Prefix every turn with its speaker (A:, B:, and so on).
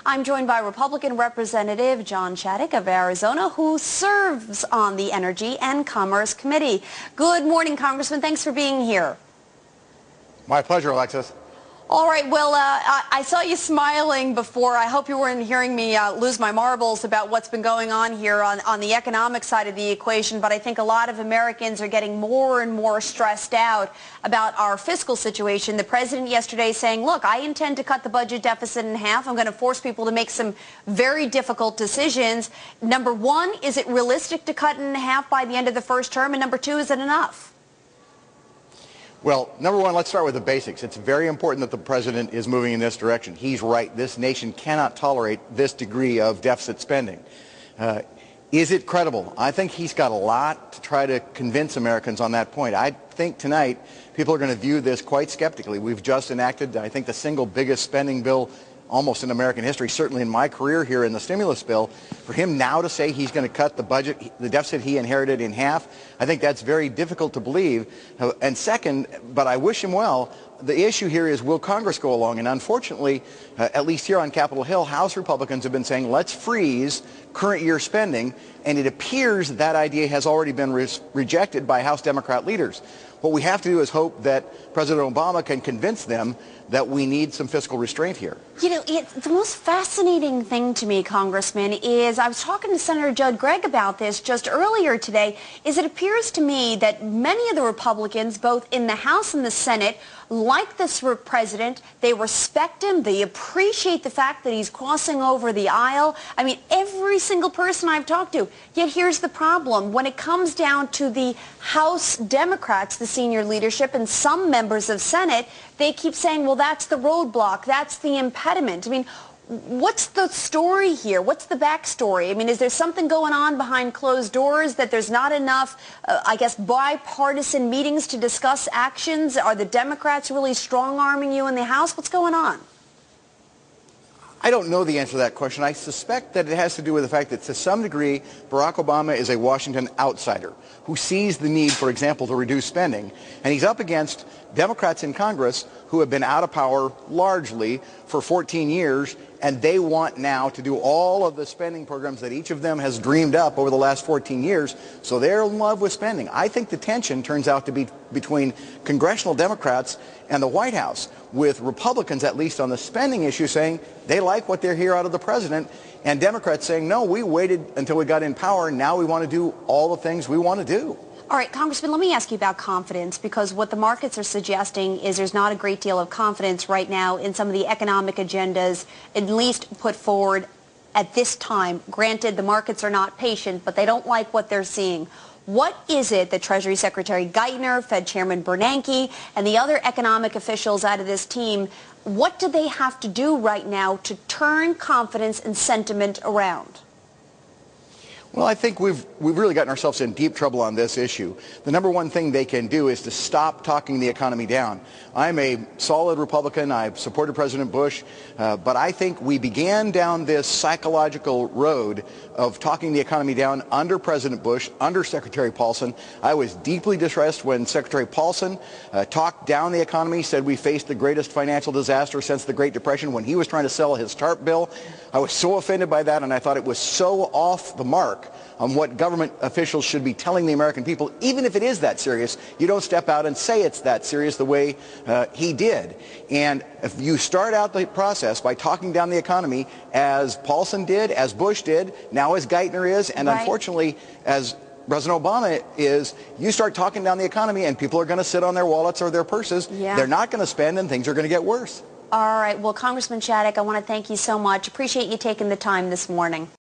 A: I'm joined by Republican Representative John Shadegg of Arizona, who serves on the Energy and Commerce Committee. Good morning, Congressman. Thanks for being here.
B: My pleasure, Alexis.
A: All right, well, I saw you smiling before. I hope you weren't hearing me lose my marbles about what's been going on here on the economic side of the equation, but I think a lot of Americans are getting more and more stressed out about our fiscal situation. The president yesterday saying, look, I intend to cut the budget deficit in half. I'm going to force people to make some very difficult decisions. Number one, is it realistic to cut it in half by the end of the first term? And number two, is it enough?
B: Well, number one, let's start with the basics. It's very important that the president is moving in this direction. He's right. This nation cannot tolerate this degree of deficit spending. Is it credible? I think he's got a lot to try to convince Americans on that point. I think tonight people are going to view this quite skeptically. We've just enacted, I think, the single biggest spending bill almost in American history, certainly in my career here, in the stimulus bill. For him now to say he's going to cut the budget, the deficit he inherited, in half, I think that's very difficult to believe. And second, but I wish him well, the issue here is, will Congress go along? And unfortunately, at least here on Capitol Hill, House Republicans have been saying, let's freeze current year spending, and it appears that idea has already been rejected by House Democrat leaders. What we have to do is hope that President Obama can convince them that we need some fiscal restraint here.
A: You know, the most fascinating thing to me, Congressman, is I was talking to Senator Judd Gregg about this just earlier today, is it appears to me that many of the Republicans, both in the House and the Senate, like this president. They respect him. They appreciate the fact that he's crossing over the aisle. I mean, every single person I've talked to. Yet here's the problem. When it comes down to the House Democrats, the senior leadership, and some members of Senate, they keep saying, well, that's the roadblock. That's the impediment. I mean, what's the story here? What's the backstory? I mean, is there something going on behind closed doors that there's not enough, I guess, bipartisan meetings to discuss actions? Are the Democrats really strong-arming you in the House? What's going on?
B: I don't know the answer to that question. I suspect that it has to do with the fact that to some degree, Barack Obama is a Washington outsider who sees the need, for example, to reduce spending. And he's up against Democrats in Congress who have been out of power largely for 14 years, and they want now to do all of the spending programs that each of them has dreamed up over the last 14 years, so they're in love with spending. I think the tension turns out to be between congressional Democrats and the White House, with Republicans, at least on the spending issue, saying they like what they hear out of the president, and Democrats saying, no, we waited until we got in power, now we want to do all the things we want to do.
A: All right, Congressman, let me ask you about confidence, because what the markets are suggesting is there's not a great deal of confidence right now in some of the economic agendas, at least put forward at this time. Granted, the markets are not patient, but they don't like what they're seeing. What is it that Treasury Secretary Geithner, Fed Chairman Bernanke, and the other economic officials out of this team, what do they have to do right now to turn confidence and sentiment around?
B: Well, I think we've really gotten ourselves in deep trouble on this issue. The number one thing they can do is to stop talking the economy down. I'm a solid Republican. I've supported President Bush, but I think we began down this psychological road of talking the economy down under President Bush, under Secretary Paulson. I was deeply distressed when Secretary Paulson talked down the economy, said we faced the greatest financial disaster since the Great Depression when he was trying to sell his TARP bill. I was so offended by that, and I thought it was so off the mark on what government officials should be telling the American people. Even if it is that serious, you don't step out and say it's that serious the way he did. And if you start out the process by talking down the economy, as Paulson did, as Bush did, now as Geithner is, and unfortunately as President Obama is, you start talking down the economy and people are going to sit on their wallets or their purses. Yeah. They're not going to spend, and things are going to get worse.
A: All right. Well, Congressman Shadegg, I want to thank you so much. Appreciate you taking the time this morning.